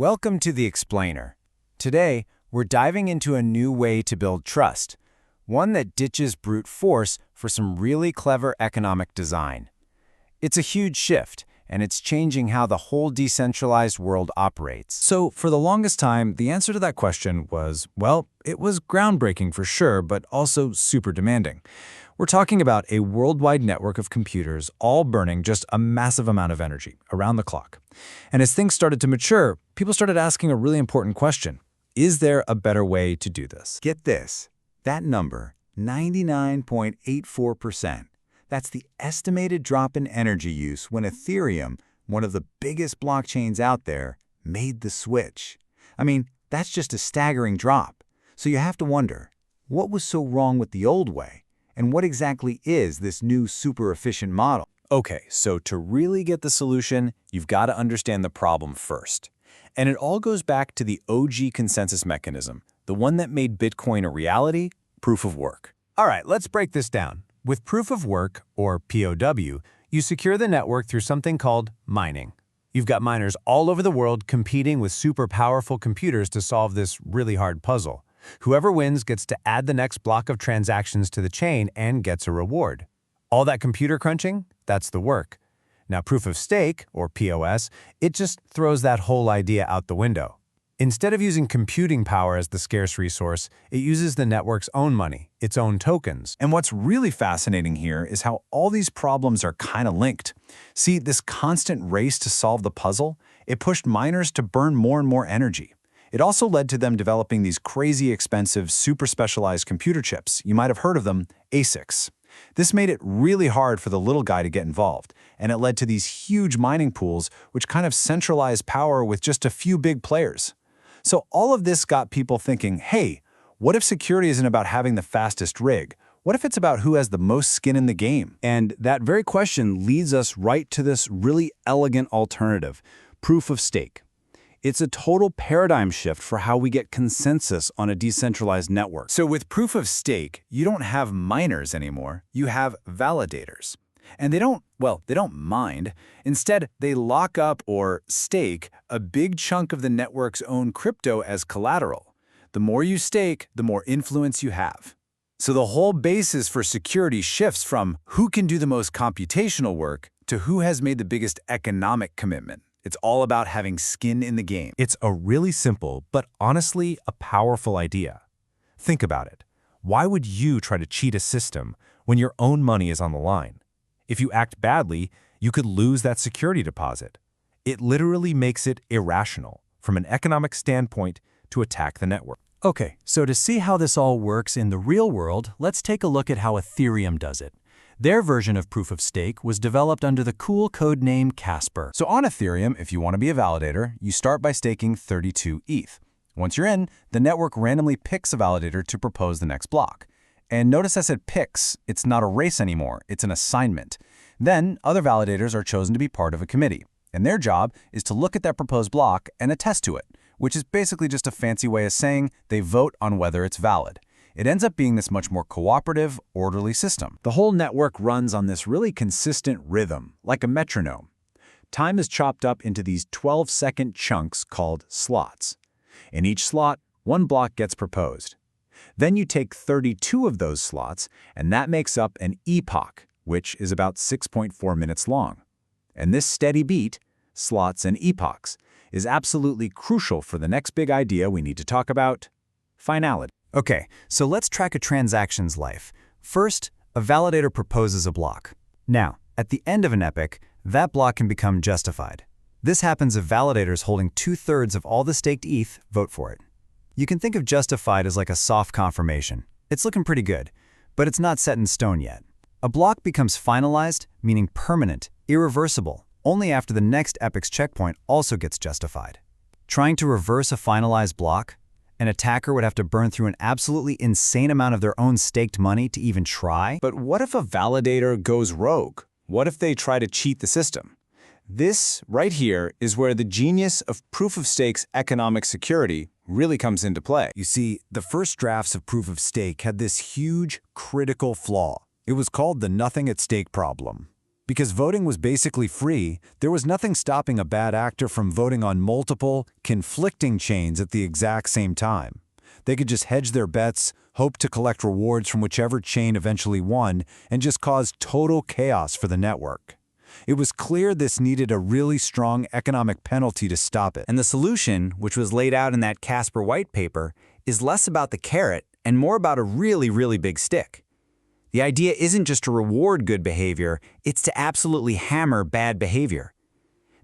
Welcome to The Explainer. Today, we're diving into a new way to build trust, one that ditches brute force for some really clever economic design. It's a huge shift, and it's changing how the whole decentralized world operates. So, for the longest time, the answer to that question was, well, it was groundbreaking for sure, but also super demanding. We're talking about a worldwide network of computers all burning just a massive amount of energy around the clock. And as things started to mature, people started asking a really important question. Is there a better way to do this? Get this, that number, 99.84%. That's the estimated drop in energy use when Ethereum, one of the biggest blockchains out there, made the switch. I mean, that's just a staggering drop. So you have to wonder, what was so wrong with the old way? And what exactly is this new super efficient model? Okay, so to really get the solution, you've got to understand the problem first. And it all goes back to the OG consensus mechanism, the one that made Bitcoin a reality, proof of work. All right, let's break this down. With proof of work, or POW, you secure the network through something called mining. You've got miners all over the world competing with super powerful computers to solve this really hard puzzle. Whoever wins gets to add the next block of transactions to the chain and gets a reward. All that computer crunching, that's the work. Now, proof of stake, or POS, it just throws that whole idea out the window. Instead of using computing power as the scarce resource, it uses the network's own money, its own tokens. And what's really fascinating here is how all these problems are kind of linked. See, this constant race to solve the puzzle, it pushed miners to burn more and more energy. It also led to them developing these crazy expensive, super specialized computer chips. You might have heard of them, ASICs. This made it really hard for the little guy to get involved, and it led to these huge mining pools which kind of centralized power with just a few big players. So all of this got people thinking, hey, what if security isn't about having the fastest rig? What if it's about who has the most skin in the game? And that very question leads us right to this really elegant alternative, proof of stake. It's a total paradigm shift for how we get consensus on a decentralized network. So with proof of stake, you don't have miners anymore, you have validators. And they don't mind. Instead, they lock up or stake a big chunk of the network's own crypto as collateral. The more you stake, the more influence you have. So the whole basis for security shifts from who can do the most computational work to who has made the biggest economic commitment. It's all about having skin in the game. It's a really simple, but honestly a powerful idea. Think about it. Why would you try to cheat a system when your own money is on the line? If you act badly, you could lose that security deposit. It literally makes it irrational, from an economic standpoint, to attack the network. Okay, so to see how this all works in the real world, let's take a look at how Ethereum does it. Their version of proof of stake was developed under the cool code name Casper. So on Ethereum, if you want to be a validator, you start by staking 32 ETH. Once you're in, the network randomly picks a validator to propose the next block. And notice I said picks. It's not a race anymore. It's an assignment. Then, other validators are chosen to be part of a committee. And their job is to look at that proposed block and attest to it, which is basically just a fancy way of saying they vote on whether it's valid. It ends up being this much more cooperative, orderly system. The whole network runs on this really consistent rhythm, like a metronome. Time is chopped up into these 12-second chunks called slots. In each slot, one block gets proposed. Then you take 32 of those slots, and that makes up an epoch, which is about 6.4 minutes long. And this steady beat, slots and epochs, is absolutely crucial for the next big idea we need to talk about, finality. Okay, so let's track a transaction's life. First, a validator proposes a block. Now, at the end of an epoch, that block can become justified. This happens if validators holding 2/3 of all the staked ETH vote for it. You can think of justified as like a soft confirmation. It's looking pretty good, but it's not set in stone yet. A block becomes finalized, meaning permanent, irreversible, only after the next epoch's checkpoint also gets justified. Trying to reverse a finalized block? An attacker would have to burn through an absolutely insane amount of their own staked money to even try. But what if a validator goes rogue? What if they try to cheat the system? This, right here, is where the genius of proof of stake's economic security really comes into play. You see, the first drafts of proof of stake had this huge, critical flaw. It was called the nothing at stake problem. Because voting was basically free, there was nothing stopping a bad actor from voting on multiple, conflicting chains at the exact same time. They could just hedge their bets, hope to collect rewards from whichever chain eventually won, and just cause total chaos for the network. It was clear this needed a really strong economic penalty to stop it. And the solution, which was laid out in that Casper white paper, is less about the carrot and more about a really, really big stick. The idea isn't just to reward good behavior, it's to absolutely hammer bad behavior.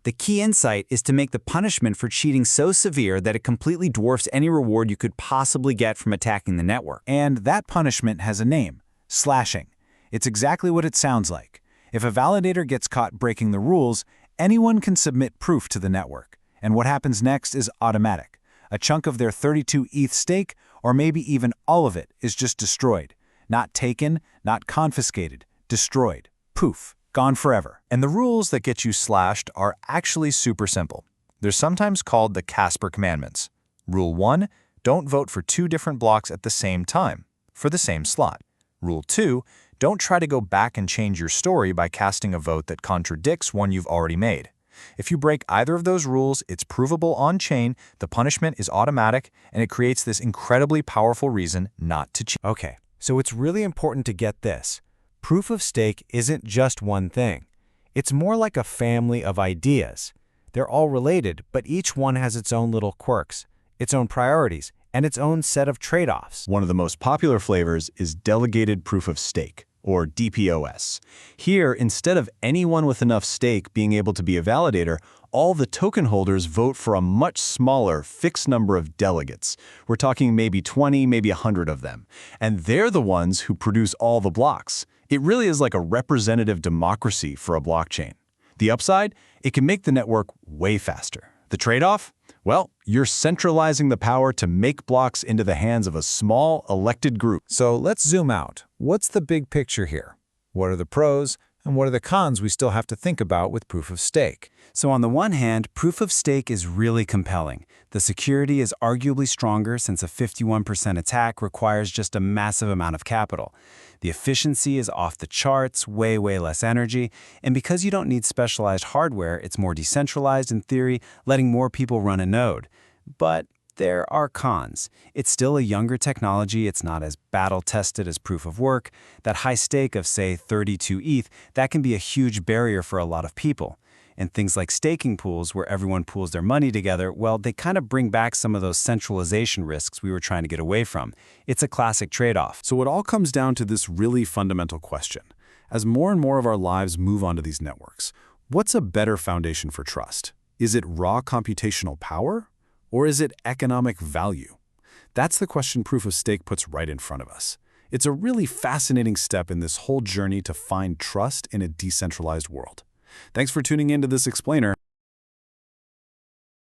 The key insight is to make the punishment for cheating so severe that it completely dwarfs any reward you could possibly get from attacking the network. And that punishment has a name: slashing. It's exactly what it sounds like. If a validator gets caught breaking the rules, anyone can submit proof to the network. And what happens next is automatic. A chunk of their 32 ETH stake, or maybe even all of it, is just destroyed. Not taken, not confiscated, destroyed. Poof, gone forever. And the rules that get you slashed are actually super simple. They're sometimes called the Casper Commandments. Rule 1, don't vote for 2 different blocks at the same time, for the same slot. Rule 2, don't try to go back and change your story by casting a vote that contradicts one you've already made. If you break either of those rules, it's provable on-chain, the punishment is automatic, and it creates this incredibly powerful reason not to cheat. Okay, so it's really important to get this. Proof of stake isn't just one thing. It's more like a family of ideas. They're all related, but each one has its own little quirks, its own priorities, and its own set of trade-offs. One of the most popular flavors is Delegated Proof of Stake, or DPoS. Here, instead of anyone with enough stake being able to be a validator, all the token holders vote for a much smaller, fixed number of delegates. We're talking maybe 20, maybe 100 of them. And they're the ones who produce all the blocks. It really is like a representative democracy for a blockchain. The upside? It can make the network way faster. The trade-off? Well, you're centralizing the power to make blocks into the hands of a small, elected group. So let's zoom out. What's the big picture here? What are the pros, and what are the cons we still have to think about with proof of stake? So on the one hand, proof of stake is really compelling. The security is arguably stronger since a 51% attack requires just a massive amount of capital. The efficiency is off the charts, way less energy, and because you don't need specialized hardware, it's more decentralized in theory, letting more people run a node. But there are cons. It's still a younger technology, it's not as battle-tested as proof of work. That high stake of, say, 32 ETH, that can be a huge barrier for a lot of people. And things like staking pools, where everyone pools their money together, well, they kind of bring back some of those centralization risks we were trying to get away from. It's a classic trade-off. So it all comes down to this really fundamental question. As more and more of our lives move onto these networks, what's a better foundation for trust? Is it raw computational power? Or is it economic value? That's the question proof of stake puts right in front of us. It's a really fascinating step in this whole journey to find trust in a decentralized world. Thanks for tuning into this explainer.